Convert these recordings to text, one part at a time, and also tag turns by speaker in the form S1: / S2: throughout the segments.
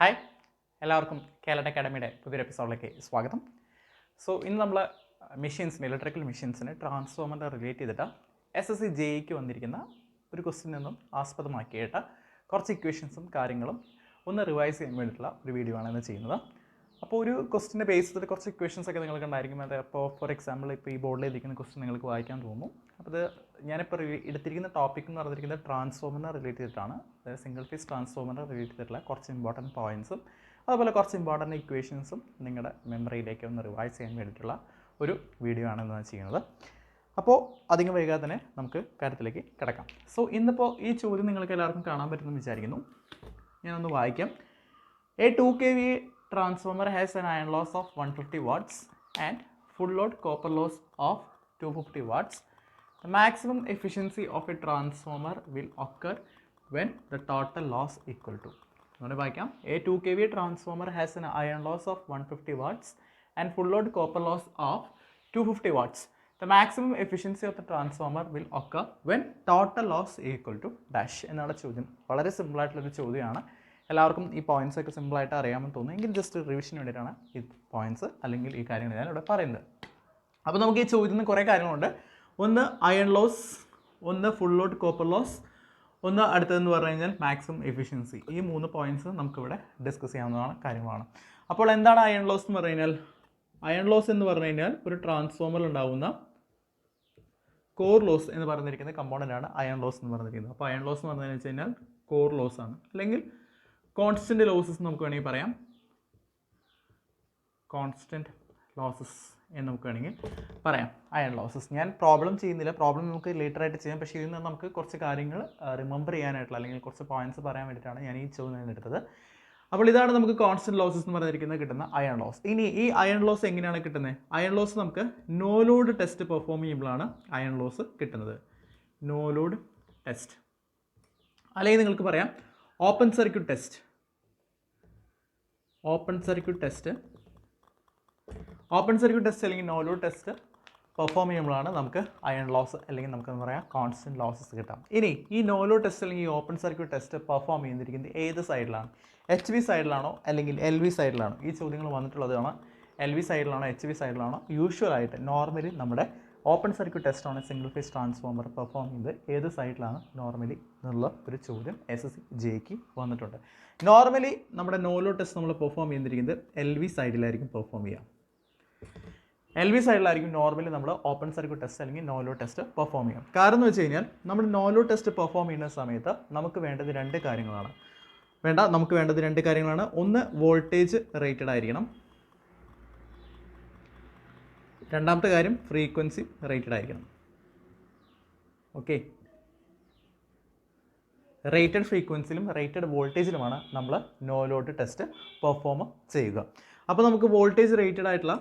S1: Hi, എല്ലാവർക്കും കേരള അക്കാഡമിയുടെ പുതിയൊരു എപ്പിസോഡിലേക്ക് സ്വാഗതം. സോ ഇന്ന് നമ്മൾ ഇലക്ട്രിക്കൽ മെഷീൻസിന് ട്രാൻസ്ഫോമറിനെ റിലേറ്റ് ചെയ്തിട്ട് SSC JEക്ക് വന്നിരിക്കുന്ന ഒരു ക്വസ്റ്റിൽ നിന്നും ആസ്പദമാക്കിയിട്ട് കുറച്ച് ഇക്വേഷൻസും കാര്യങ്ങളും ഒന്ന് റിവൈസ് ചെയ്യാൻ വേണ്ടിയിട്ടുള്ള ഒരു വീഡിയോ ആണ് ഇന്ന് ചെയ്യുന്നത്. അപ്പോൾ ഒരു ക്വസ്റ്റിൻ്റെ ബേസ് ചെയ്തിട്ട് കുറച്ച് ഇക്വേഷൻസ് ഒക്കെ നിങ്ങൾക്ക് ഉണ്ടായിരിക്കും. അത് അപ്പോൾ ഫോർ എക്സാമ്പിൾ ഇപ്പോൾ ഈ ബോർഡിൽ ഇരിക്കുന്ന ക്വസ്റ്റ്യൻ നിങ്ങൾക്ക് വായിക്കാൻ തോന്നും. അപ്പോൾ അത് ഞാനിപ്പോൾ എടുത്തിരിക്കുന്ന ടോപ്പിക് എന്ന് പറഞ്ഞിരിക്കുന്നത് ട്രാൻസ്ഫോമറിനെ റിലേറ്റ് ചെയ്തിട്ടാണ്. അതായത് സിംഗിൾ ഫേസ് ട്രാൻസ്ഫോമറിനെ റിലേറ്റ് ചെയ്തിട്ടുള്ള കുറച്ച് ഇമ്പോർട്ടൻറ്റ് പോയിൻറ്റ്സും അതുപോലെ കുറച്ച് ഇമ്പോർട്ടൻറ്റ് ഇക്വേഷൻസും നിങ്ങളുടെ മെമ്മറിയിലേക്ക് ഒന്ന് റിവൈസ് ചെയ്യാൻ വേണ്ടിയിട്ടുള്ള ഒരു വീഡിയോ ആണ് ഇന്ന് ചെയ്യുന്നത്. അപ്പോൾ അധികം വൈകാതെ തന്നെ നമുക്ക് കാര്യത്തിലേക്ക് കിടക്കാം. സോ ഇന്നിപ്പോൾ ഈ ചോദ്യം നിങ്ങൾക്ക് എല്ലാവർക്കും കാണാൻ പറ്റുമെന്ന് വിചാരിക്കുന്നു. ഞാനൊന്ന് വായിക്കാം. A 2 kVA transformer has an iron loss of 150 watts and full load copper loss of 250 watts. The maximum efficiency of a transformer will occur when the total loss equal to. A 2 kVA transformer has an iron loss of 150 watts and full load copper loss of 250 watts. The maximum efficiency of the transformer will occur when total loss equal to dash. എന്നാണ് ചോദ്യം. വളരെ simple ആയിട്ടുള്ളൊരു ചോദ്യമാണ്. എല്ലാവർക്കും ഈ points ഒക്കെ സിമ്പിളായിട്ട് അറിയാമെന്ന് തോന്നുന്നു. എങ്കിൽ ജസ്റ്റ് റിവിഷന് വേണ്ടിയിട്ടാണ് ഈ പോയിൻറ്റ്സ് അല്ലെങ്കിൽ ഈ കാര്യങ്ങൾ ഞാൻ ഇവിടെ പറയുന്നത്. അപ്പോൾ നമുക്ക് ഈ ചോദ്യത്തിൽ നിന്ന് കുറേ കാര്യങ്ങളുണ്ട്. ഒന്ന് അയൺ ലോസ്, ഒന്ന് ഫുൾ ലോഡ് കോപ്പർ ലോസ്, ഒന്ന് അടുത്തതെന്ന് പറഞ്ഞു കഴിഞ്ഞാൽ മാക്സിമം എഫിഷ്യൻസി. ഈ 3 പോയിൻറ്റ്സ് നമുക്കിവിടെ ഡിസ്കസ് ചെയ്യാവുന്നതാണ് കാര്യങ്ങളാണ്. അപ്പോൾ എന്താണ് അയൺ ലോസ് എന്ന് പറഞ്ഞു കഴിഞ്ഞാൽ? അയൺ ലോസ് എന്ന് പറഞ്ഞു കഴിഞ്ഞാൽ ഒരു ട്രാൻസ്ഫോമറിൽ ഉണ്ടാകുന്ന കോർ ലോസ് എന്ന് പറഞ്ഞിരിക്കുന്ന കമ്പോണൻ്റാണ് അയൺ ലോസ് എന്ന് പറഞ്ഞിരിക്കുന്നത്. അപ്പോൾ അയൺ ലോസ് എന്ന് പറഞ്ഞു വെച്ച് കഴിഞ്ഞാൽ കോർ ലോസ് ആണ്, അല്ലെങ്കിൽ കോൺസ്റ്റൻറ്റ് ലോസസ് നമുക്ക് വേണമെങ്കിൽ പറയാം. കോൺസ്റ്റൻറ്റ് ലോസസ് എന്ന് നമുക്ക് വേണമെങ്കിൽ പറയാം അയൺ ലോസസ്. ഞാൻ പ്രോബ്ലം ചെയ്യുന്നില്ല, പ്രോബ്ലം നമുക്ക് ലേറ്റർ ആയിട്ട് ചെയ്യാം. പക്ഷേ ഇതിൽ നിന്ന് നമുക്ക് കുറച്ച് കാര്യങ്ങൾ റിമെമ്പർ ചെയ്യാനായിട്ടുള്ള അല്ലെങ്കിൽ കുറച്ച് പോയിൻറ്റ്സ് പറയാൻ വേണ്ടിയിട്ടാണ് ഞാൻ ഈ ചോദ്യം എടുത്തത്. അപ്പോൾ ഇതാണ് നമുക്ക് കോൺസ്റ്റൻറ്റ് ലോസസ് എന്ന് പറഞ്ഞിരിക്കുന്നത് കിട്ടുന്ന അയൺ ലോസ്. ഇനി ഈ അയൺ ലോസ് എങ്ങനെയാണ് കിട്ടുന്നത്? അയൺ ലോസ് നമുക്ക് നോ ലോഡ് ടെസ്റ്റ് പെർഫോം ചെയ്യുമ്പോഴാണ് അയൺ ലോസ് കിട്ടുന്നത്. നോ ലോഡ് ടെസ്റ്റ്, അല്ലെങ്കിൽ നിങ്ങൾക്ക് പറയാം open circuit test. Open circuit test അല്ലെങ്കിൽ നോ ലോഡ് ടെസ്റ്റ് പെർഫോം ചെയ്യുമ്പോഴാണ് നമുക്ക് അയൺ ലോസ് അല്ലെങ്കിൽ നമുക്ക് എന്താ പറയുക കോൺസ്റ്റൻറ്റ് ലോസസ് കിട്ടാം. ഇനി ഈ നോ ലോഡ് ടെസ്റ്റ് അല്ലെങ്കിൽ ഈ ഓപ്പൺ സർക്യൂട്ട് ടെസ്റ്റ് പെർഫോം ചെയ്തിരിക്കുന്നത് ഏത് സൈഡിലാണ്? HV സൈഡിലാണോ അല്ലെങ്കിൽ LV സൈഡിലാണോ? ഈ ചോദ്യങ്ങൾ വന്നിട്ടുള്ളതാണ്. LV സൈഡിലാണോ HV സൈഡിലാണോ? യൂഷ്വലായിട്ട് നോർമലി നമ്മുടെ ഓപ്പൺ സർക്യൂട്ട് ടെസ്റ്റാണ് സിംഗിൾ ഫേസ് ട്രാൻസ്ഫോമർ പെർഫോം ചെയ്ത് ഏത് സൈഡിലാണ് നോർമലി എന്നുള്ള ഒരു ചോദ്യം SSC JEക്ക് വന്നിട്ടുണ്ട്. നോർമലി നമ്മുടെ നോ ലോഡ് ടെസ്റ്റ് നമ്മൾ പെർഫോം ചെയ്തിരിക്കുന്നത് LV സൈഡിലായിരിക്കും പെർഫോം ചെയ്യുക. LV സൈഡിലായിരിക്കും നോർമലി നമ്മൾ ഓപ്പൺ സർക്യൂട്ട് ടെസ്റ്റ് അല്ലെങ്കിൽ നോ ലോഡ് ടെസ്റ്റ് പെർഫോം ചെയ്യാം. കാരണം എന്ന് വെച്ച് കഴിഞ്ഞാൽ നമ്മൾ നോ ലോഡ് ടെസ്റ്റ് പെർഫോം ചെയ്യുന്ന സമയത്ത് നമുക്ക് വേണ്ടത് രണ്ട് കാര്യങ്ങളാണ്. ഒന്ന് വോൾട്ടേജ് റേറ്റഡ് ആയിരിക്കണം, രണ്ടാമത്തെ കാര്യം ഫ്രീക്വൻസി റേറ്റഡ് ആയിരിക്കണം. ഓക്കെ, റേറ്റഡ് ഫ്രീക്വൻസിയിലും റേറ്റഡ് വോൾട്ടേജിലുമാണ് നമ്മൾ നോ ലോഡ് ടെസ്റ്റ് പെർഫോം ചെയ്യുക. അപ്പോൾ നമുക്ക് വോൾട്ടേജ് റേറ്റഡ് ആയിട്ടുള്ള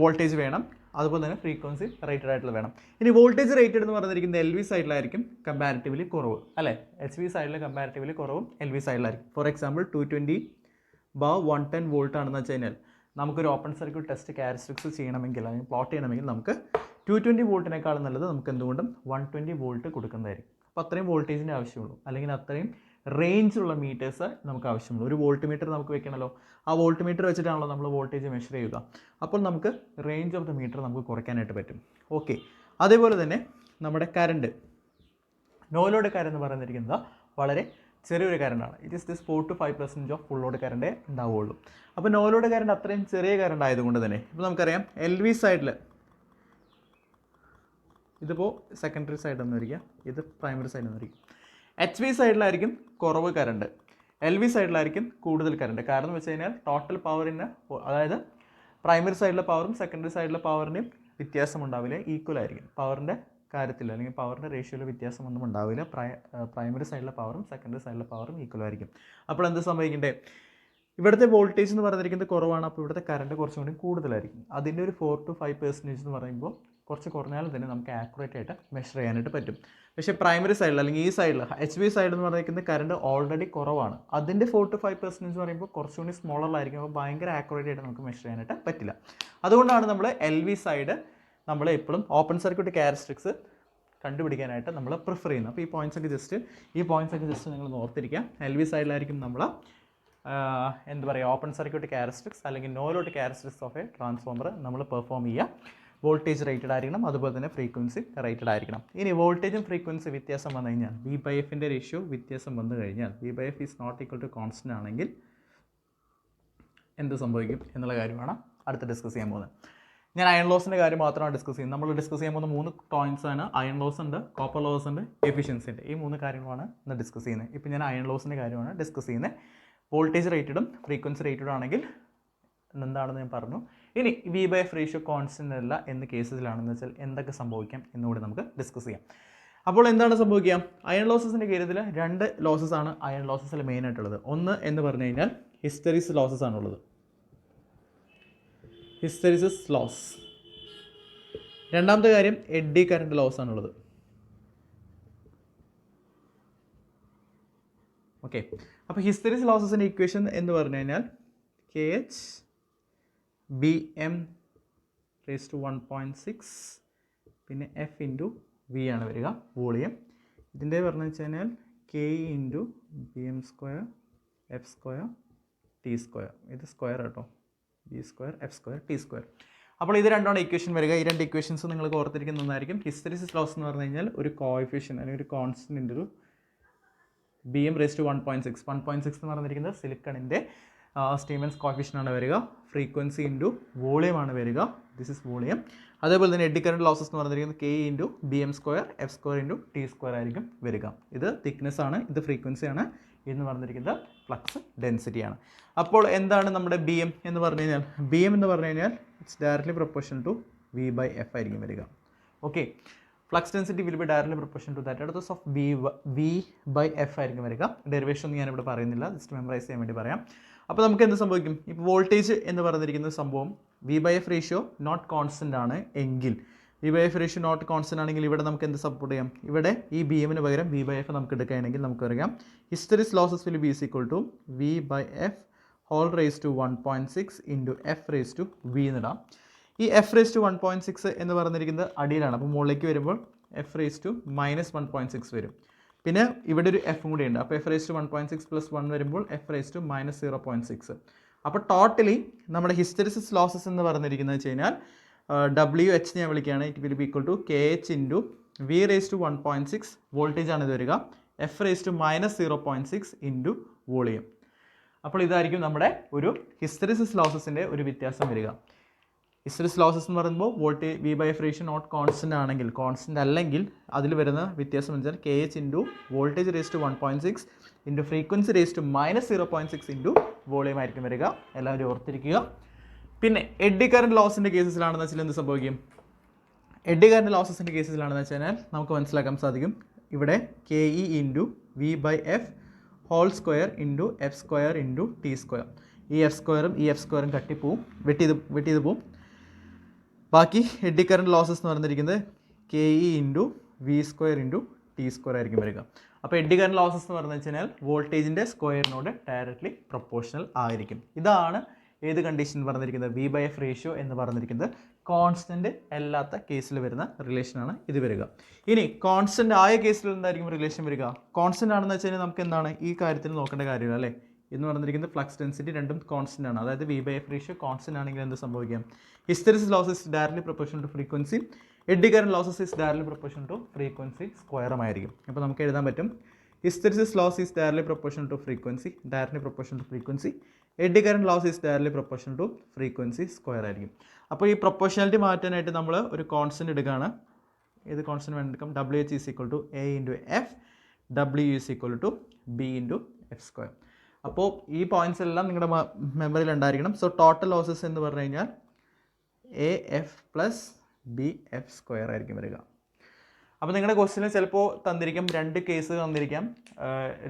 S1: വോൾട്ടേജ് വേണം, അതുപോലെ തന്നെ ഫ്രീക്വൻസി റേറ്റഡ് ആയിട്ടുള്ള വേണം. ഇനി വോൾട്ടേജ് റേറ്റഡ് എന്ന് പറഞ്ഞിരിക്കുന്നത് LV സൈഡിലായിരിക്കും കമ്പാരിറ്റീവ്ലി കുറവ്, അല്ലേ? HV സൈഡിൽ കമ്പാരിറ്റീവ്ലി കുറവും LV സൈഡിലായിരിക്കും. ഫോർ എക്സാമ്പിൾ 220/110 വോൾട്ട് ആണെന്ന് വെച്ച് കഴിഞ്ഞാൽ നമുക്കൊരു ഓപ്പൺ സർക്യൂട്ട് ടെസ്റ്റ് ക്യാരക്ടറിസ്റ്റിക്സ് ചെയ്യണമെങ്കിൽ അല്ലെങ്കിൽ പ്ലോട്ട് ചെയ്യണമെങ്കിൽ നമുക്ക് 220 വോൾട്ടിനേക്കാളും നല്ലത് നമുക്ക് എന്തുകൊണ്ടും 120 വോൾട്ട് കൊടുക്കുന്നതായിരിക്കും. അപ്പോൾ അത്രയും വോൾട്ടേജിൻ്റെ ആവശ്യമുള്ളൂ, അല്ലെങ്കിൽ അത്രയും റേഞ്ചുള്ള മീറ്റേഴ്സ് നമുക്ക് ആവശ്യമുള്ളൂ. ഒരു വോൾട്ട് മീറ്റർ നമുക്ക് വെക്കണമല്ലോ, ആ വോൾട്ട് മീറ്റർ വെച്ചിട്ടാണല്ലോ നമ്മൾ വോൾട്ടേജ് മെഷർ ചെയ്യുക. അപ്പോൾ നമുക്ക് റേഞ്ച് ഓഫ് ദ മീറ്റർ നമുക്ക് കുറയ്ക്കാനായിട്ട് പറ്റും. ഓക്കെ, അതേപോലെ തന്നെ നമ്മുടെ കറണ്ട്, നോ ലോഡ് കറണ്ട് എന്ന് പറഞ്ഞിരിക്കുന്നത് വളരെ ചെറിയൊരു കറണ്ടാണ്. It is this 4 to 5% of full load കറണ്ടേ ഉണ്ടാവുകയുള്ളൂ. അപ്പോൾ നോ ലോഡ് കറണ്ട് അത്രയും ചെറിയ കറണ്ട് ആയതുകൊണ്ട് തന്നെ ഇപ്പോൾ നമുക്കറിയാം LV സൈഡിൽ ഇതിപ്പോൾ സെക്കൻഡറി സൈഡ് എന്നിരിക്കുക, ഇത് പ്രൈമറി സൈഡ് എന്നിരിക്കും. HV സൈഡിലായിരിക്കും കുറവ് കറണ്ട്, LV സൈഡിലായിരിക്കും കൂടുതൽ കറണ്ട്. കാരണം എന്ന് വെച്ച് കഴിഞ്ഞാൽ ടോട്ടൽ പവറിന്, അതായത് പ്രൈമറി സൈഡിലെ പവറും സെക്കൻഡറി സൈഡിലെ പവറിൻ്റെയും വ്യത്യാസം ഉണ്ടാവില്ല, ഈക്വൽ ആയിരിക്കും. പവറിൻ്റെ കാര്യത്തിൽ അല്ലെങ്കിൽ പവറിൻ്റെ റേഷ്യോയിൽ വ്യത്യാസമൊന്നും ഉണ്ടാവില്ല. പ്രൈമറി സൈഡിലെ പവറും സെക്കൻഡറി സൈഡിലെ പവറും ഈക്വൽ ആയിരിക്കും. അപ്പോൾ എന്ത് സംഭവിക്കണ്ടേ? ഇവിടുത്തെ വോൾട്ടേജ് എന്ന് പറഞ്ഞിരിക്കുന്നത് കുറവാണ്, അപ്പോൾ ഇവിടുത്തെ കറണ്ട് കുറച്ചും കൂടി കൂടുതലായിരിക്കും. അതിൻ്റെ ഒരു 4 to 5% എന്ന് പറയുമ്പോൾ കുറച്ച് കുറഞ്ഞാലും തന്നെ നമുക്ക് ആക്യുറേറ്റ് ആയിട്ട് മെഷർ ചെയ്യാനായിട്ട് പറ്റും. പക്ഷേ പ്രൈമറി സൈഡിൽ അല്ലെങ്കിൽ ഈ സൈഡിൽ HV സൈഡ് എന്ന് പറഞ്ഞിരിക്കുന്നത് കറണ്ട് ഓൾറെഡി കുറവാണ്, അതിൻ്റെ 4 to 5% എന്ന് പറയുമ്പോൾ കുറച്ചുകൂടി സ്മോളറിലായിരിക്കും. അപ്പോൾ ഭയങ്കര ആക്യുറേറ്റ് ആയിട്ട് നമുക്ക് മെഷർ ചെയ്യാനായിട്ട് പറ്റില്ല. അതുകൊണ്ടാണ് നമ്മൾ LV സൈഡ് നമ്മൾ എപ്പോഴും ഓപ്പൺ സർക്യൂട്ട് ക്യാരക്ടറിസ്റ്റിക്സ് കണ്ടുപിടിക്കാനായിട്ട് നമ്മൾ പ്രിഫർ ചെയ്യുന്നത്. അപ്പോൾ ഈ പോയിൻറ്റ്സൊക്കെ ജസ്റ്റ് നിങ്ങൾ ഓർത്തിരിക്കുക. എൽ വി സൈഡിലായിരിക്കും നമ്മൾ എന്താ പറയുക ഓപ്പൺ സർക്യൂട്ട് ക്യാരക്ടറിസ്റ്റിക്സ് അല്ലെങ്കിൽ no load characteristics of a transformer നമ്മൾ പെർഫോം ചെയ്യുക. വോൾട്ടേജ് റേറ്റഡ് ആയിരിക്കണം, അതുപോലെ തന്നെ ഫ്രീക്വൻസി റേറ്റഡ് ആയിരിക്കണം. ഇനി വോൾട്ടേജും ഫ്രീക്വൻസി വ്യത്യാസം വന്നു കഴിഞ്ഞാൽ V/Fൻ്റെ റേഷ്യോ വ്യത്യാസം വന്നു കഴിഞ്ഞാൽ V/F is not equal to constant ആണെങ്കിൽ എന്ത് സംഭവിക്കും എന്നുള്ള കാര്യമാണ് അടുത്ത് ഡിസ്കസ് ചെയ്യാൻ പോകുന്നത്. ഞാൻ അയൺ ലോസിൻ്റെ കാര്യം മാത്രമാണ് ഡിസ്കസ് ചെയ്യുന്നത്. നമ്മൾ ഡിസ്കസ് ചെയ്യാൻ പോകുന്ന 3 പോയിൻറ്റ്സ് ആണ് അയൺ ലോസ് ഉണ്ട്, കോപ്പർ ലോസ് ഉണ്ട്, എഫിഷ്യൻസി ഉണ്ട്. ഈ 3 കാര്യങ്ങളാണ് ഇന്ന് ഡിസ്കസ് ചെയ്യുന്നത്. ഇപ്പോൾ ഞാൻ അയൺ ലോസിൻ്റെ കാര്യമാണ് ഡിസ്കസ് ചെയ്യുന്നത്. വോൾട്ടേജ് റേറ്റഡും ഫ്രീക്വൻസി റേറ്റഡും ആണെങ്കിൽ എന്താണെന്ന് ഞാൻ പറഞ്ഞു. ഇനി V/F റേഷ്യോ കോൺസ്റ്റൻ്റ് അല്ല എന്ന കേസിലാണെന്ന് വെച്ചാൽ എന്തൊക്കെ സംഭവിക്കാം എന്നുകൂടി നമുക്ക് ഡിസ്കസ് ചെയ്യാം. അപ്പോൾ എന്താണ് സംഭവിക്കുക? അയൺ ലോസസിൻ്റെ കാര്യത്തിൽ 2 ലോസസ് ആണ് അയൺ ലോസസിൽ മെയിൻ ആയിട്ടുള്ളത്. ഒന്ന് എന്ന് പറഞ്ഞു കഴിഞ്ഞാൽ ഹിസ്റ്ററിസിസ് ലോസസ് ആണുള്ളത്. Hysteresis loss. രണ്ടാമത്തെ കാര്യം എഡ്ഡി കറണ്ട് ലോസ് ആണുള്ളത്. ഓക്കെ, അപ്പോൾ ഹിസ്റ്ററിസിസ് ലോസസിൻ്റെ ഇക്വേഷൻ എന്ന് പറഞ്ഞു കഴിഞ്ഞാൽ KH BM raised to 1.6 പിന്നെ F ഇൻറ്റു V ആണ് വരിക വോളിയം. ഇതിൻ്റെ പറഞ്ഞു വെച്ച് കഴിഞ്ഞാൽ K into BM square F square T square. ഇത് സ്ക്വയർ കേട്ടോ, B square F square T square. അപ്പോൾ ഇത് രണ്ടാണ് ഇക്വേഷൻ വരിക. ഈ 2 ഇക്വേഷൻസ് നിങ്ങൾക്ക് ഓർത്തിരിക്കുന്നതായിരിക്കും. ഹിസ്റ്ററിസിസ് ലോസ് എന്ന് പറഞ്ഞു കഴിഞ്ഞാൽ ഒരു കോഎഫിഷ്യൻ അല്ലെങ്കിൽ ഒരു കോൺസ്റ്റൻറ്റിൻ്റെ ഒരു BM raised to 1.6. 1.6 എന്ന് പറഞ്ഞിരിക്കുന്നത് സിലിക്കണിൻ്റെ സ്റ്റീവൻസ് കോഫിഷ്യൻ ആണ് വരിക. ഫ്രീക്വൻസി ഇൻറ്റു വോളിയം ആണ് വരിക. This is volume. അതേപോലെ തന്നെ എഡ്ഡി കറണ്ട് ലോസസ് എന്ന് പറഞ്ഞിരിക്കുന്നത് K into BM square F square into T square ആയിരിക്കും വരിക. ഇത് തിക്നെസ് ആണ്, ഇത് ഫ്രീക്വൻസി ആണ്, എന്ന് പറഞ്ഞിരിക്കുന്നത് ഫ്ലക്സ് ഡെൻസിറ്റി ആണ്. അപ്പോൾ എന്താണ് നമ്മുടെ BM എന്ന് പറഞ്ഞു കഴിഞ്ഞാൽ? BM എന്ന് പറഞ്ഞു കഴിഞ്ഞാൽ it's directly proportional to V/F ആയിരിക്കും വരിക. Okay, flux density will be directly proportional to that അടുത്ത ഓഫ് V/F ആയിരിക്കും വരിക. ഡെറിവേഷൻ ഒന്നും ഞാനിവിടെ പറയുന്നില്ല, ജസ്റ്റ് മെമ്മറൈസ് ചെയ്യാൻ വേണ്ടി പറയാം. അപ്പോൾ നമുക്ക് എന്ത് സംഭവിക്കും? ഇപ്പോൾ വോൾട്ടേജ് എന്ന് പറഞ്ഞിരിക്കുന്ന സംഭവം V/F റേഷ്യോ നോട്ട് കോൺസ്റ്റൻ്റ് ആണ് എങ്കിൽ, V/F റേഷ്യോ നോട്ട് കോൺസ്റ്റൻ്റ് ആണെങ്കിൽ ഇവിടെ നമുക്ക് എന്ത് സപ്പോർട്ട് ചെയ്യാം? ഇവിടെ ഈ BMന് പകരം V/F നമുക്ക് എടുക്കുകയാണെങ്കിൽ നമുക്ക് അറിയാം hysteresis losses will be is equal to V/F whole raise to 1.6 into F raise to V എന്നിടാം. ഈ F റേസ് ടു 1.6 എന്ന് പറഞ്ഞിരിക്കുന്നത് അടിയിലാണ്. അപ്പോൾ മുകളിലേക്ക് വരുമ്പോൾ F റേസ് ടു -1.6 വരും. പിന്നെ ഇവിടെ ഒരു F കൂടി ഉണ്ട്. അപ്പോൾ F റേസ് ടു 1.6 + 1 വരുമ്പോൾ F റേസ് ടു -0.6. അപ്പോൾ ടോട്ടലി നമ്മുടെ ഹിസ്റ്ററിസിസ് ലോസസ് എന്ന് പറഞ്ഞിരിക്കുന്നത് വെച്ച് കഴിഞ്ഞാൽ WH ഞാൻ വിളിക്കുകയാണ്. It will be equal to KH into V raise to 1.6 voltage ആണ് ഇത് വരിക. F raise to -0.6 into volume. അപ്പോൾ ഇതായിരിക്കും നമ്മുടെ ഒരു ഹിസ്റ്ററിസിസ് ലോസസിൻ്റെ ഒരു വ്യത്യാസം വരിക. ഹിസ്റ്ററിസിസ് ലോസസ് എന്ന് പറയുമ്പോൾ V/F റേഷ്യോ നോട്ട് കോൺസ്റ്റൻ്റ് ആണെങ്കിൽ, കോൺസ്റ്റൻ്റ് അല്ലെങ്കിൽ അതിൽ വരുന്ന വ്യത്യാസം എന്ന് വെച്ചാൽ KH into voltage raise to 1.6 into frequency raise to -0.6 into volume ആയിരിക്കും വരിക. എല്ലാവരും ഓർത്തിരിക്കുക. പിന്നെ എഡ്ഡി കറണ്ട് ലോസിൻ്റെ കേസസിലാണെന്ന് വെച്ചാൽ എന്ത് സംഭവിക്കും? എഡ്ഡി കറണ്ട് ലോസസിൻ്റെ കേസസിലാണെന്ന് വെച്ച് കഴിഞ്ഞാൽ നമുക്ക് മനസ്സിലാക്കാൻ സാധിക്കും. ഇവിടെ KE into V/F whole square into F square into T square. ഈ F സ്ക്വയറും ഈ F സ്ക്വയറും കട്ടിപ്പോവും, വെട്ടിയത് പോവും. ബാക്കി എഡ്ഡി കറണ്ട് ലോസസ് എന്ന് പറഞ്ഞിരിക്കുന്നത് KE into V square into T square ആയിരിക്കും വരിക. അപ്പോൾ എഡ്ഡി കറണ്ട് ലോസസ് എന്ന് പറഞ്ഞു വെച്ച് കഴിഞ്ഞാൽ വോൾട്ടേജിൻ്റെ സ്ക്വയറിനോട് ഡയറക്ട്ലി പ്രൊപ്പോർഷണൽ ആയിരിക്കും. ഇതാണ് ഏത് കണ്ടീഷൻ പറഞ്ഞിരിക്കുന്നത്? V/F റേഷ്യോ എന്ന് പറഞ്ഞിരിക്കുന്നത് കോൺസ്റ്റൻ്റ് അല്ലാത്ത കേസിൽ വരുന്ന റിലേഷനാണ് ഇത് വരിക. ഇനി കോൺസ്റ്റൻ്റ് ആയ കേസിൽ എന്തായിരിക്കും റിലേഷൻ വരിക? കോൺസ്റ്റൻ്റ് ആണെന്ന് വെച്ച് കഴിഞ്ഞാൽ നമുക്ക് എന്താണ് ഈ കാര്യത്തിൽ നോക്കേണ്ട കാര്യമില്ല അല്ലേ? എന്ന് പറഞ്ഞിരിക്കുന്നത് ഫ്ലക്സ് ഡെൻസിറ്റി രണ്ടും കോൺസ്റ്റൻ്റ് ആണ്. അതായത് V/F റേഷ്യോ കോൺസ്റ്റൻ്റ് ആണെങ്കിൽ എന്ത് സംഭവിക്കാം? Hysteresis losses directly proportional to frequency, eddy current losses is directly proportional to frequency സ്ക്വയറും ആയിരിക്കും. അപ്പോൾ നമുക്ക് എഴുതാൻ പറ്റും hysteresis loss is directly proportional to frequency, directly proportional to frequency. Eddy current loss is directly proportional to frequency square ആയിരിക്കും. അപ്പോൾ ഈ proportionality മാറ്റാനായിട്ട് നമ്മൾ ഒരു കോൺസ്റ്റൻറ്റ് എടുക്കുകയാണ്. ഏത് കോൺസ്റ്റൻറ്റ് വേണം എടുക്കാം? WH is equal to A into F, W is equal to B into F square. അപ്പോൾ ഈ പോയിൻറ്റ്സ് എല്ലാം നിങ്ങളുടെ മെമ്മറിയിൽ ഉണ്ടായിരിക്കണം. സോ ടോട്ടൽ ലോസസ് എന്ന് പറഞ്ഞു കഴിഞ്ഞാൽ AF + BF സ്ക്വയർ ആയിരിക്കും വരിക. അപ്പോൾ നിങ്ങളുടെ ക്വസ്റ്റ്യനിൽ ചിലപ്പോൾ തന്നിരിക്കും 2 കേസ് തന്നിരിക്കാം.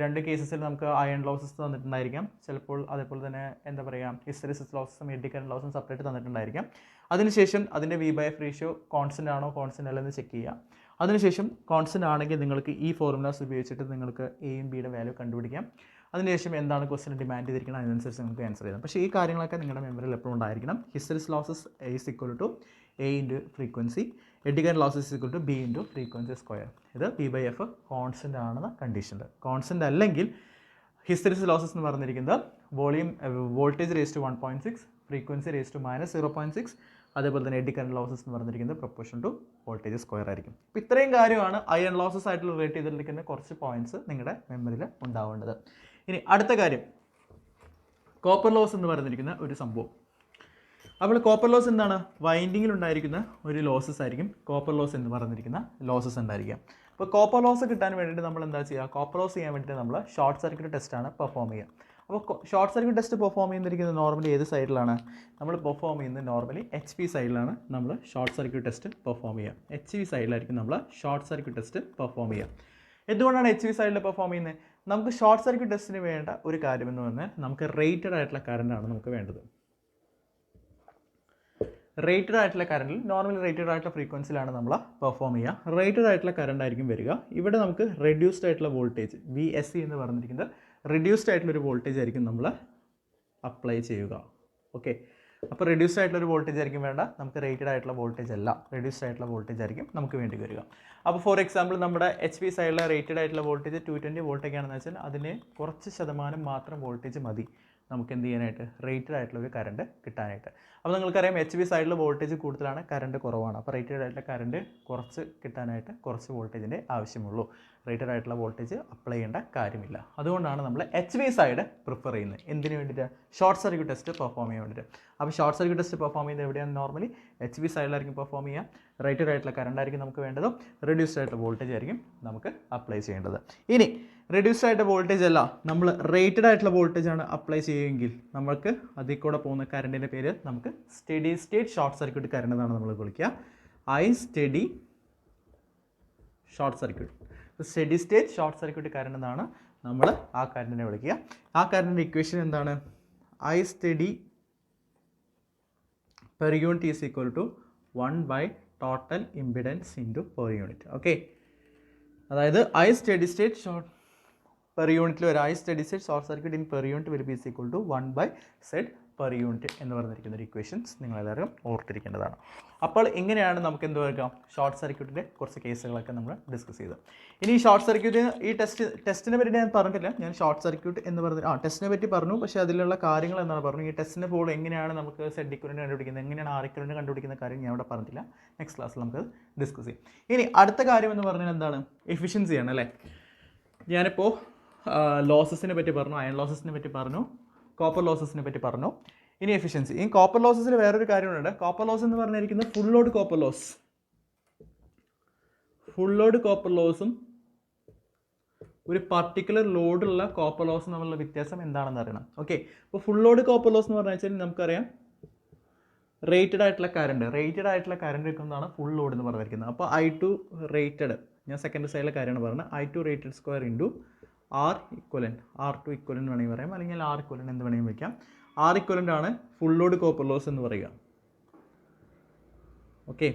S1: 2 കേസസിൽ നമുക്ക് അയൺ ലോസസ് തന്നിട്ടുണ്ടായിരിക്കാം. ചിലപ്പോൾ അതേപോലെ തന്നെ എന്താ പറയുക ഹിസ്റ്ററിസിസ് ലോസസും എഡ്ഡി കറണ്ട് ലോസും സെപ്പറേറ്റ് തന്നിട്ടുണ്ടായിരിക്കാം. അതിനുശേഷം അതിൻ്റെ V/F റേഷ്യോ കോൺസ്റ്റൻ്റ് ആണോ കോൺസ്റ്റൻ്റ് അല്ലെന്ന് ചെക്ക് ചെയ്യുക. അതിനുശേഷം കോൺസ്റ്റൻ്റ് ആണെങ്കിൽ നിങ്ങൾക്ക് ഈ ഫോർമുലാസ് ഉപയോഗിച്ചിട്ട് നിങ്ങൾക്ക് എയും ബിയുടെ വാല്യൂ കണ്ടുപിടിക്കാം. അതിനുശേഷം എന്താണ് ക്വസ്റ്റ്യൻ ഡിമാൻഡ് ചെയ്തിരിക്കുന്നത് അതിനനുസരിച്ച് നിങ്ങൾക്ക് ആൻസർ ചെയ്യാം. പക്ഷേ ഈ കാര്യങ്ങളൊക്കെ നിങ്ങളുടെ മെമ്മറിയിൽ എപ്പോഴും ഉണ്ടായിരിക്കണം. Hysteresis losses is equal to A into frequency, eddy current loss is equal to B into frequency square. ഇത് P/F കോൺസ്റ്റൻ്റ് ആണെന്ന കണ്ടീഷനിൽ. കോൺസ്റ്റൻ്റ് അല്ലെങ്കിൽ ഹിസ്റ്ററിസിസ് ലോസസ് എന്ന് പറഞ്ഞിരിക്കുന്നത് voltage raise to 1.6, frequency raise to -0.6, അതേപോലെ തന്നെ എഡ്ഡി കറണ്ട് ലോസസ് എന്ന് പറഞ്ഞിരിക്കുന്നത് പ്രൊപ്പോർഷൻ ടു വോൾട്ടേജ് സ്ക്വയർ ആയിരിക്കും. അപ്പോൾ ഇത്രയും കാര്യമാണ് അയൺ ലോസസ് ആയിട്ട് റിലേറ്റ് ചെയ്തിരിക്കുന്ന കുറച്ച് പോയിന്റ്സ് നിങ്ങളുടെ മെമ്മറിയിൽ ഉണ്ടാവേണ്ടത്. ഇനി അടുത്ത കാര്യം കോപ്പർ ലോസ് എന്ന് പറഞ്ഞിരിക്കുന്ന ഒരു സംഭവം. അപ്പോൾ കോപ്പർ ലോസ് എന്താണ്? വൈൻഡിങ്ങിൽ ഉണ്ടായിരിക്കുന്ന ഒരു ലോസസ് ആയിരിക്കും കോപ്പർ ലോസ് എന്ന് പറഞ്ഞിരിക്കുന്ന ലോസസ് ഉണ്ടായിരിക്കുക. അപ്പോൾ കോപ്പർ ലോസ് കിട്ടാൻ വേണ്ടിയിട്ട് നമ്മൾ എന്താ ചെയ്യുക? കോപ്പർ ലോസ് ചെയ്യാൻ വേണ്ടിയിട്ട് നമ്മൾ ഷോർട്ട് സർക്യൂട്ട് ടെസ്റ്റാണ് പെർഫോം ചെയ്യുക. അപ്പോൾ ഷോർട്ട് സർക്യൂട്ട് ടെസ്റ്റ് പെർഫോം ചെയ്യുന്നിരിക്കുന്നത് നോർമലി ഏത് സൈഡിലാണ്? നമ്മൾ പെർഫോം ചെയ്യുന്നത് നോർമലി HV സൈഡിലാണ് നമ്മൾ ഷോർട്ട് സർക്യൂട്ട് ടെസ്റ്റ് പെർഫോം ചെയ്യുക. HV സൈഡിലായിരിക്കും നമ്മൾ ഷോർട്ട് സർക്യൂട്ട് ടെസ്റ്റ് പെർഫോം ചെയ്യുക. എന്തുകൊണ്ടാണ് HV സൈഡിൽ പെർഫോം ചെയ്യുന്നത്? നമുക്ക് ഷോർട്ട് സർക്യൂട്ട് ടെസ്റ്റിന് വേണ്ട ഒരു കാര്യമെന്ന് പറഞ്ഞാൽ നമുക്ക് റേറ്റഡ് ആയിട്ടുള്ള കറണ്ടാണ് നമുക്ക് വേണ്ടത്. റേറ്റഡ് ആയിട്ടുള്ള കറണ്ടിൽ നോർമലി റേറ്റഡ് ആയിട്ടുള്ള ഫ്രീക്വൻസിയിലാണ് നമ്മൾ പെർഫോം ചെയ്യുക. റേറ്റഡ് ആയിട്ടുള്ള കറണ്ട് ആയിരിക്കും വരിക. ഇവിടെ നമുക്ക് റെഡ്യൂസ്ഡ് ആയിട്ടുള്ള വോൾട്ടേജ് VSC എന്ന് പറഞ്ഞിരിക്കുന്നത് റെഡ്യൂസ്ഡ് ആയിട്ടുള്ളൊരു വോൾട്ടേജ് ആയിരിക്കും നമ്മൾ അപ്ലൈ ചെയ്യുക. ഓക്കെ, അപ്പോൾ റെഡ്യൂസ്ഡ് ആയിട്ടുള്ളൊരു വോൾട്ടേജ് ആയിരിക്കും വേണ്ട, നമുക്ക് റേറ്റഡ് ആയിട്ടുള്ള വോൾട്ടേജ് അല്ല, റെഡ്യൂസ്ഡ് ആയിട്ടുള്ള വോൾട്ടേജ് ആയിരിക്കും നമുക്ക് വേണ്ടി വരിക. അപ്പോൾ ഫോർ എക്സാമ്പിൾ നമ്മുടെ HV സൈഡിലെ റേറ്റഡ് ആയിട്ടുള്ള വോൾട്ടേജ് 220 വോൾട്ടൊക്കെയാണെന്ന് വെച്ചാൽ അതിന് കുറച്ച് ശതമാനം മാത്രം വോൾട്ടേജ് മതി നമുക്ക് എന്ത് ചെയ്യാനായിട്ട്? റേറ്റഡ് ആയിട്ടുള്ള ഒരു കറണ്ട് കിട്ടാനായിട്ട്. അപ്പോൾ നിങ്ങൾക്കറിയാം HV സൈഡിൽ വോൾട്ടേജ് കൂടുതലാണ്, കറണ്ട് കുറവാണ്. അപ്പോൾ റേറ്റഡ് ആയിട്ടുള്ള കറണ്ട് കുറച്ച് കിട്ടാനായിട്ട് കുറച്ച് വോൾട്ടേജിൻ്റെ ആവശ്യമുള്ളൂ. റേറ്റഡ് ആയിട്ടുള്ള വോൾട്ടേജ് അപ്ലൈ ചെയ്യേണ്ട കാര്യമില്ല. അതുകൊണ്ടാണ് നമ്മൾ HV സൈഡ് പ്രിഫർ ചെയ്യുന്നത്. എന്തിനു വേണ്ടിയിട്ട്? ഷോർട്ട് സർക്യൂട്ട് ടെസ്റ്റ് പെർഫോം ചെയ്യാൻ വേണ്ടിയിട്ട്. അപ്പോൾ ഷോർട്ട് സർക്യൂട്ട് ടെസ്റ്റ് പെർഫോം ചെയ്യുന്നത് എവിടെയാണ്? നോർമലി HV സൈഡിലായിരിക്കും പെർഫോം ചെയ്യുക. റേറ്റഡ് ആയിട്ടുള്ള കറണ്ട് ആയിരിക്കും നമുക്ക് വേണ്ടത്, റെഡ്യൂസ്ഡ് ആയിട്ടുള്ള വോൾട്ടേജ് ആയിരിക്കും നമുക്ക് അപ്ലൈ ചെയ്യേണ്ടത്. ഇനി റെഡ്യൂസ്ഡ് ആയിട്ട് വോൾട്ടേജ് അല്ല, നമ്മൾ റേറ്റഡ് ആയിട്ടുള്ള വോൾട്ടേജ് ആണ് അപ്ലൈ ചെയ്യുമെങ്കിൽ നമുക്ക് അതിൽ കൂടെ പോകുന്ന കറണ്ടിൻ്റെ പേര് നമുക്ക് steady state short circuit current എന്നാണ് നമ്മൾ വിളിക്കുക. Steady short circuit, steady state short circuit current എന്നാണ് നമ്മൾ ആ കറണ്ടിനെ വിളിക്കുക. ആ കറണ്ടിൻ്റെ ഇക്വേഷൻ എന്താണ്? Steady per unit is equal to 1 total impedance into per unit. Okay, അതായത് സ്റ്റഡി സ്റ്റേറ്റ് ഷോർട്ട് പെർ യൂണിറ്റിൽ ഒരു steady state short circuit in per unit will be is equal to 1/Z per unit എന്ന് പറഞ്ഞിരിക്കുന്ന ഒരു equations നിങ്ങളെല്ലാവരും ഓർത്തിരിക്കേണ്ടതാണ്. അപ്പോൾ ഇങ്ങനെയാണ് നമുക്ക് എന്ത് വയ്ക്കാം? ഷോർട്ട് സർക്യൂട്ടിൻ്റെ കുറച്ച് കേസുകളൊക്കെ നമ്മൾ ഡിസ്കസ് ചെയ്തു. ഇനി ഷോർട്ട് സർക്യൂട്ട് ഈ ടെസ്റ്റിനെ പറ്റി ഞാൻ പറഞ്ഞിട്ടില്ല. ഞാൻ ഷോർട്ട് സർക്യൂട്ട് എന്ന് പറഞ്ഞ ടെസ്റ്റിനെ പറ്റി പറഞ്ഞു, പക്ഷേ അതിലുള്ള കാര്യങ്ങൾ എന്താണ് പറഞ്ഞു. ഈ ടെസ്റ്റിനെ പോലെ എങ്ങനെയാണ് നമുക്ക് Z ഇക്വലന്റ് കണ്ടുപിടിക്കുന്നത്, എങ്ങനെയാണ് R ഇക്വലന്റ് കണ്ടുപിടിക്കുന്ന കാര്യം ഞാൻ ഇവിടെ പറഞ്ഞിട്ടില്ല. നെക്സ്റ്റ് ക്ലാസ്സിൽ നമുക്ക് ഡിസ്കസ് ചെയ്യാം. ഇനി അടുത്ത കാര്യം എന്ന് പറഞ്ഞാൽ എന്താണ്? എഫിഷ്യൻസിയാണ് അല്ലേ. ഞാനിപ്പോൾ ലോസസിനെ പറ്റി പറഞ്ഞു, അയൺ ലോസസിനെ പറ്റി പറഞ്ഞു, കോപ്പർ ലോസസിനെ പറ്റി പറഞ്ഞു. ഇനി എഫിഷ്യൻസി. ഈ കോപ്പർ ലോസസിൽ വേറൊരു കാര്യമുണ്ട്. കോപ്പർ ലോസ് എന്ന് പറഞ്ഞിരിക്കുന്നത് full load copper loss, full load copper ലോസും ഒരു പർട്ടിക്കുലർ ലോഡുള്ള കോപ്പർ ലോസും തമ്മിലുള്ള വ്യത്യാസം എന്താണെന്ന് അറിയണം. ഓക്കെ, അപ്പോൾ ഫുൾ ലോഡ് കോപ്പർ ലോസ് എന്ന് പറഞ്ഞു വെച്ചാൽ നമുക്കറിയാം റേറ്റഡ് ആയിട്ടുള്ള കറണ്ട് എടുക്കുന്നതാണ് ഫുൾ ലോഡ് എന്ന് പറഞ്ഞിരിക്കുന്നത്. അപ്പോൾ I2 റേറ്റഡ്, ഞാൻ സെക്കൻഡ് സൈഡിലെ കാര്യമാണ് പറഞ്ഞത്. I2 rated square into R equivalent, R2 equivalent വേണമെങ്കിൽ പറയാം, അല്ലെങ്കിൽ R ഇക്വലൻറ്റ് എന്ത് വേണമെങ്കിൽ വയ്ക്കാം. R ഇക്വലൻ്റ് ആണ് ഫുൾ ലോഡ് കോപ്പർ ലോസ് എന്ന് പറയുക. ഓക്കെ,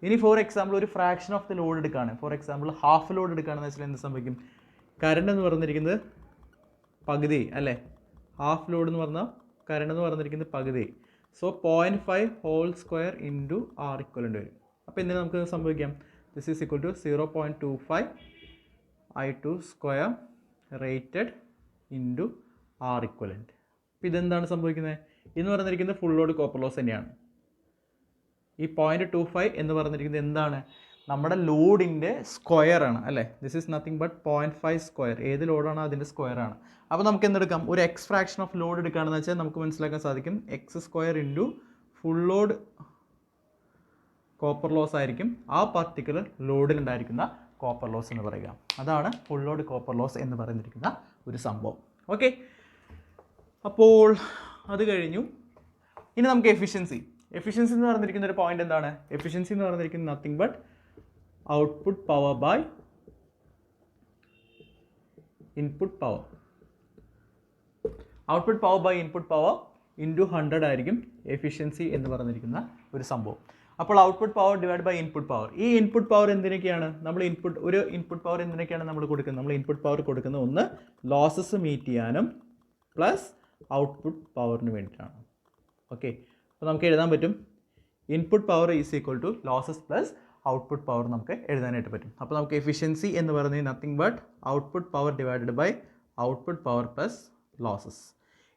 S1: ഇനി ഫോർ എക്സാമ്പിൾ ഒരു ഫ്രാക്ഷൻ ഓഫ് ദി ലോഡ് എടുക്കുകയാണ്. ഫോർ എക്സാമ്പിൾ ഹാഫ് ലോഡ് എടുക്കുകയാണെന്ന് വെച്ചാൽ എന്ത് സംഭവിക്കും? കറണ്ട് എന്ന് പറഞ്ഞിരിക്കുന്നത് പകുതി അല്ലേ. ഹാഫ് ലോഡ് എന്ന് പറഞ്ഞാൽ കറണ്ട് എന്ന് പറഞ്ഞിരിക്കുന്നത് പകുതി. So 0.5 whole square into R equivalent വരും. അപ്പോൾ എന്തിനാ നമുക്ക് സംഭവിക്കാം? This is equal to 0.25 I2 square rated into R equivalent. അപ്പോൾ ഇതെന്താണ് സംഭവിക്കുന്നത്? എന്ന് പറഞ്ഞിരിക്കുന്നത് ഫുൾ ലോഡ് കോപ്പർ ലോസ് തന്നെയാണ്. ഈ 0.25 എന്ന് പറഞ്ഞിരിക്കുന്നത് എന്താണ്? നമ്മുടെ ലോഡിൻ്റെ സ്ക്വയർ ആണ് അല്ലേ. This is nothing but 0.5 square. ഏത് ലോഡാണോ അതിൻ്റെ സ്ക്വയർ ആണ്. അപ്പോൾ നമുക്ക് എന്തെടുക്കാം? ഒരു എക്സ് ഫ്രാക്ഷൻ ഓഫ് ലോഡ് എടുക്കുകയാണെന്ന് വെച്ചാൽ നമുക്ക് മനസ്സിലാക്കാൻ സാധിക്കും x square into full load copper loss ആയിരിക്കും ആ പർട്ടിക്കുലർ ലോഡിലുണ്ടായിരിക്കുന്ന കോപ്പർ ലോസ് എന്ന് പറയുക. അതാണ് ഫുൾ ലോഡ് കോപ്പർ ലോസ് എന്ന് പറഞ്ഞിരിക്കുന്ന ഒരു സംഭവം. ഓക്കെ, അപ്പോൾ അത് കഴിഞ്ഞു. ഇനി നമുക്ക് എഫിഷ്യൻസി എന്ന് പറഞ്ഞിരിക്കുന്ന ഒരു പോയിന്റ് എന്താണ്? എഫിഷ്യൻസി എന്ന് പറഞ്ഞിരിക്കുന്നത് nothing but output power by input power. Output power by input power into 100 ആയിരിക്കും എഫിഷ്യൻസി എന്ന് പറഞ്ഞിരിക്കുന്ന ഒരു സംഭവം. അപ്പോൾ output power divide by input power. ഈ ഇൻപുട്ട് പവർ എന്തിനൊക്കെയാണ് നമ്മൾ ഇൻപുട്ട് പവർ എന്തിനൊക്കെയാണ് നമ്മൾ കൊടുക്കുന്നത്? നമ്മൾ ഇൻപുട്ട് പവർ കൊടുക്കുന്നത് ഒന്ന് ലോസസ് മീറ്റ് ചെയ്യാനും പ്ലസ് ഔട്ട്പുട്ട് പവറിന് വേണ്ടിയിട്ടാണ്. ഓക്കെ, അപ്പോൾ നമുക്ക് എഴുതാൻ പറ്റും input power is equal to losses plus output power നമുക്ക് എഴുതാനായിട്ട് പറ്റും. അപ്പോൾ നമുക്ക് എഫിഷ്യൻസി എന്ന് പറയുന്നത് nothing but output power divided by output power plus losses.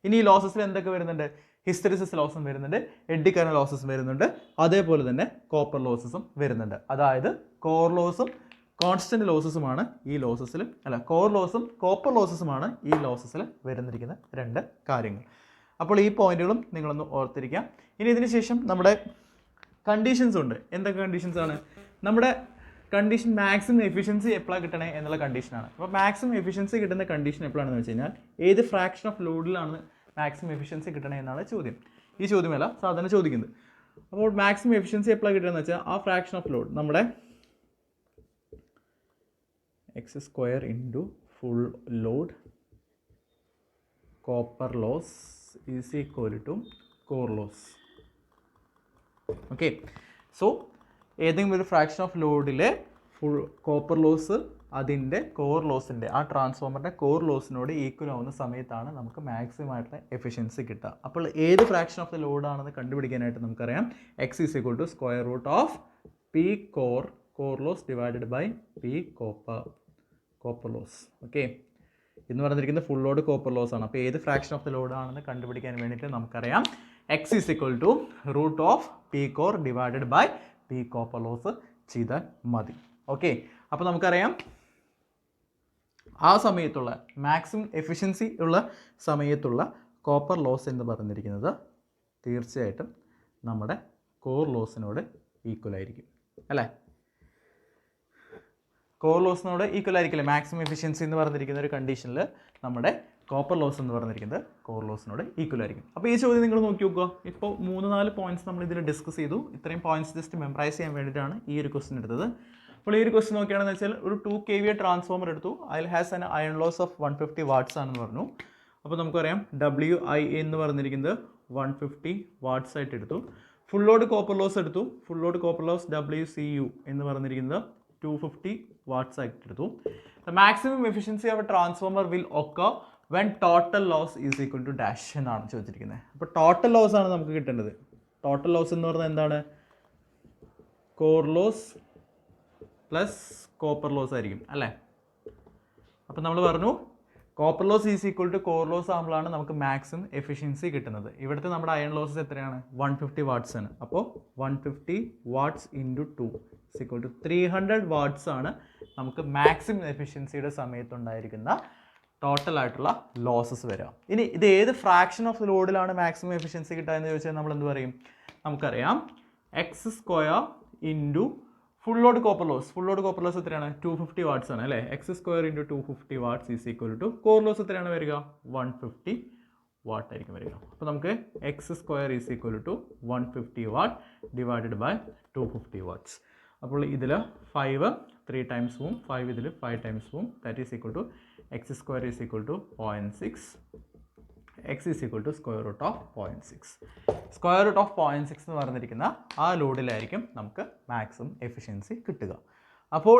S1: ഇനി ഈ ലോസസിൽ എന്തൊക്കെ വരുന്നുണ്ട്? ഹിസ്റ്ററിസിസ് ലോസും വരുന്നുണ്ട്, എഡ്ഡി കറന്റ് ലോസസും വരുന്നുണ്ട്, അതേപോലെ തന്നെ കോപ്പർ ലോസസും വരുന്നുണ്ട്. അതായത് കോർ ലോസും കോൺസ്റ്റന്റ് ലോസസുമാണ് ഈ ലോസസിൽ, കോർ ലോസും കോപ്പർ ലോസസുമാണ് ഈ ലോസസിൽ വരുന്നിരിക്കുന്ന രണ്ട് കാര്യങ്ങൾ. അപ്പോൾ ഈ പോയിന്റുകളും നിങ്ങളൊന്ന് ഓർത്തിരിക്കാം. ഇനി ഇതിന് ശേഷം നമ്മുടെ കണ്ടീഷൻസ് ഉണ്ട്. എന്തൊക്കെ കണ്ടീഷൻസ് ആണ്? നമ്മുടെ കണ്ടീഷൻ മാക്സിമം എഫിഷ്യൻസി എപ്പോഴാണ് കിട്ടണേ എന്നുള്ള കണ്ടീഷനാണ്. അപ്പോൾ മാക്സിമം എഫിഷ്യൻസി കിട്ടുന്ന കണ്ടീഷൻ എപ്പോഴാണെന്ന് വെച്ച് കഴിഞ്ഞാൽ ഏത് ഫ്രാക്ഷൻ ഓഫ് ലോഡിലാണ് മാക്സിമം എഫിഷ്യൻസി കിട്ടണേ എന്നാണ് ചോദ്യം. ഈ ചോദ്യമല്ല സാധാരണ ചോദിക്കുന്നത്. അപ്പോൾ മാക്സിമം എഫിഷ്യൻസി എപ്പോഴാണ് കിട്ടുകയെന്ന് വെച്ചാൽ ആ ഫ്രാക്ഷൻ ഓഫ് ലോഡ് നമ്മുടെ x square into full load copper loss is equal to core loss. Okay, so ഏതെങ്കിലും ഒരു ഫ്രാക്ഷൻ ഓഫ് ലോഡിലെ ഫുൾ കോപ്പർ ലോസ് അതിൻ്റെ കോർ ലോസിൻ്റെ ആ ട്രാൻസ്ഫോമറിൻ്റെ കോർ ലോസിനോട് ഈക്വൽ ആവുന്ന സമയത്താണ് നമുക്ക് മാക്സിമം ആയിട്ടുള്ള എഫിഷ്യൻസി കിട്ടുക. അപ്പോൾ ഏത് ഫ്രാക്ഷൻ ഓഫ് ദ ലോഡാണെന്ന് കണ്ടുപിടിക്കാനായിട്ട് നമുക്കറിയാം x is equal to square root of P core loss divided by P copper loss. Okay, എന്ന് പറഞ്ഞിരിക്കുന്നത് ഫുൾ ലോഡ് കോപ്പർ ലോസ് ആണ്. അപ്പോൾ ഏത് ഫ്രാക്ഷൻ ഓഫ് ദ ലോഡാണെന്ന് കണ്ടുപിടിക്കാൻ വേണ്ടിയിട്ട് നമുക്കറിയാം x is equal to root of P core divided by P copper loss ചെയ്താൽ മതി. ഓക്കെ, അപ്പോൾ നമുക്കറിയാം ആ സമയത്തുള്ള മാക്സിമം എഫിഷ്യൻസി ഉള്ള സമയത്തുള്ള കോപ്പർ ലോസ് എന്ന് പറഞ്ഞിരിക്കുന്നത് തീർച്ചയായിട്ടും നമ്മുടെ കോർ ലോസിനോട് ഈക്വൽ ആയിരിക്കും, അല്ലേ? കോർ ലോസിനോട് ഈക്വൽ ആയിരിക്കില്ലേ മാക്സിമം എഫിഷ്യൻസി എന്ന് പറഞ്ഞിരിക്കുന്ന ഒരു കണ്ടീഷനിൽ നമ്മുടെ കോപ്പർ ലോസ് എന്ന് പറഞ്ഞിരിക്കുന്നത് കോർ ലോസിനോട് ഈക്വൽ ആയിരിക്കും. അപ്പോൾ ഈ ചോദ്യം നിങ്ങൾ നോക്കി നോക്കുക. ഇപ്പോൾ 3-4 പോയിന്റ്സ് നമ്മൾ ഇതിൽ ഡിസ്കസ് ചെയ്തു. ഇത്രയും പോയിന്റ്സ് ജസ്റ്റ് മെമ്മറൈസ് ചെയ്യാൻ വേണ്ടിയിട്ടാണ് ഈ ഒരു ക്വസ്റ്റ്യൻ എടുത്തത്. അപ്പോൾ ഈ ഒരു ക്വസ്റ്റ്യൻ നോക്കുകയാണെന്ന് വെച്ചാൽ ഒരു 2 kVA ട്രാൻസ്ഫോമർ എടുത്തു. അതിൽ has an iron loss of 150 watts ആണെന്ന് പറഞ്ഞു. അപ്പോൾ നമുക്കറിയാം WI എന്ന് പറഞ്ഞിരിക്കുന്നത് 150 വാട്ട്സ് ആയിട്ട് എടുത്തു. ഫുൾ ലോഡ് കോപ്പർ ലോസ് എടുത്തു. Full load copper loss WCU എന്ന് പറഞ്ഞിരിക്കുന്നത് 250 വാട്ട്സ് ആയിട്ട് എടുത്തു. The maximum efficiency of a transformer will occur when total loss is equal to dash എന്നാണ് ചോദിച്ചിരിക്കുന്നത്. അപ്പോൾ ടോട്ടൽ ലോസ് ആണ് നമുക്ക് കിട്ടേണ്ടത്. ടോട്ടൽ ലോസ് എന്ന് പറഞ്ഞാൽ എന്താണ്? Core loss plus copper loss ആയിരിക്കും, അല്ലേ? അപ്പോൾ നമ്മൾ പറഞ്ഞു copper loss is equal to core loss ആകുമ്പോഴാണ് നമുക്ക് മാക്സിമം എഫിഷ്യൻസി കിട്ടുന്നത്. ഇവിടുത്തെ നമ്മുടെ അയൺ ലോസസ് എത്രയാണ്? 150 വാട്ട്സ് ആണ്. അപ്പോൾ 150 watts into 2 is equal to 300 watts ആണ് നമുക്ക് മാക്സിമം എഫിഷ്യൻസിയുടെ സമയത്തുണ്ടായിരിക്കുന്ന ടോട്ടൽ ആയിട്ടുള്ള ലോസസ് വരിക. ഇനി ഇത് ഏത് ഫ്രാക്ഷൻ ഓഫ് ലോഡിലാണ് മാക്സിമം എഫിഷ്യൻസി കിട്ടുക എന്ന് ചോദിച്ചാൽ നമ്മൾ എന്ത് പറയും? നമുക്കറിയാം x square into full load copper loss. Full load copper loss എത്രയാണ്? 250 വാട്ട്സ് ആണ്, അല്ലേ? X square into 250 watts is equal to core loss എത്രയാണ് വരിക? 150 വാട്ട് ആയിരിക്കും വരിക. അപ്പോൾ നമുക്ക് X square is equal to 150 watt divided by 250 watts. അപ്പോൾ ഇതിൽ 5 3 ടൈംസ് പോവും, 5 ഇതിൽ 5 ടൈംസ് പോവും. That is equal to x square is equal to 0.6. X is equal to square root of 0.6. Square root of 0.6 എന്ന് പറഞ്ഞിരിക്കുന്ന ആ ലോഡിലായിരിക്കും നമുക്ക് മാക്സിമം എഫിഷ്യൻസി കിട്ടുക. അപ്പോൾ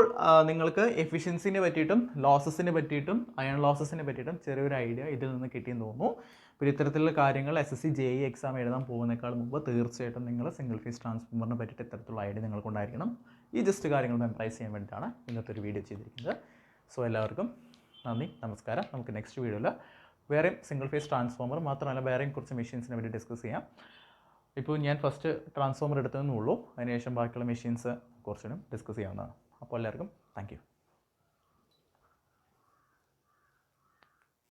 S1: നിങ്ങൾക്ക് എഫിഷ്യൻസിനെ പറ്റിയിട്ടും ലോസസിനെ പറ്റിയിട്ടും അയൺ ലോസസിനെ പറ്റിയിട്ടും ചെറിയൊരു ഐഡിയ ഇതിൽ നിന്ന് കിട്ടിയെന്ന് തോന്നുന്നു. അപ്പോൾ ഇത്തരത്തിലുള്ള കാര്യങ്ങൾ SSC JEE എക്സാം എഴുതാൻ പോകുന്നതിനേക്കാൾ മുമ്പ് തീർച്ചയായിട്ടും നിങ്ങൾ സിംഗിൾ ഫേസ് ട്രാൻസ്ഫോമറിനെ പറ്റിയിട്ട് ഇത്തരത്തിലുള്ള ഐഡിയ നിങ്ങൾക്കുണ്ടായിരിക്കണം. ഈ ജസ്റ്റ് കാര്യങ്ങൾ മെമ്മറൈസ് ചെയ്യാൻ വേണ്ടിയിട്ടാണ് ഇന്നത്തെ ഒരു വീഡിയോ ചെയ്തിരിക്കുന്നത്. സോ എല്ലാവർക്കും നന്ദി, നമസ്കാരം. നമുക്ക് നെക്സ്റ്റ് വീഡിയോയിൽ വേറെയും സിംഗിൾ ഫേസ് ട്രാൻസ്ഫോമർ മാത്രമല്ല വേറെയും കുറച്ച് മെഷീൻസിനെ പറ്റി ഡിസ്കസ് ചെയ്യാം. ഇപ്പോൾ ഞാൻ ഫസ്റ്റ് ട്രാൻസ്ഫോമർ എടുത്തതെന്നേ ഉള്ളൂ. അതിനുശേഷം ബാക്കിയുള്ള മെഷീൻസ് കുറച്ചുകൂടി ഡിസ്കസ് ചെയ്യാവുന്നതാണ്. അപ്പോൾ എല്ലാവർക്കും താങ്ക് യു.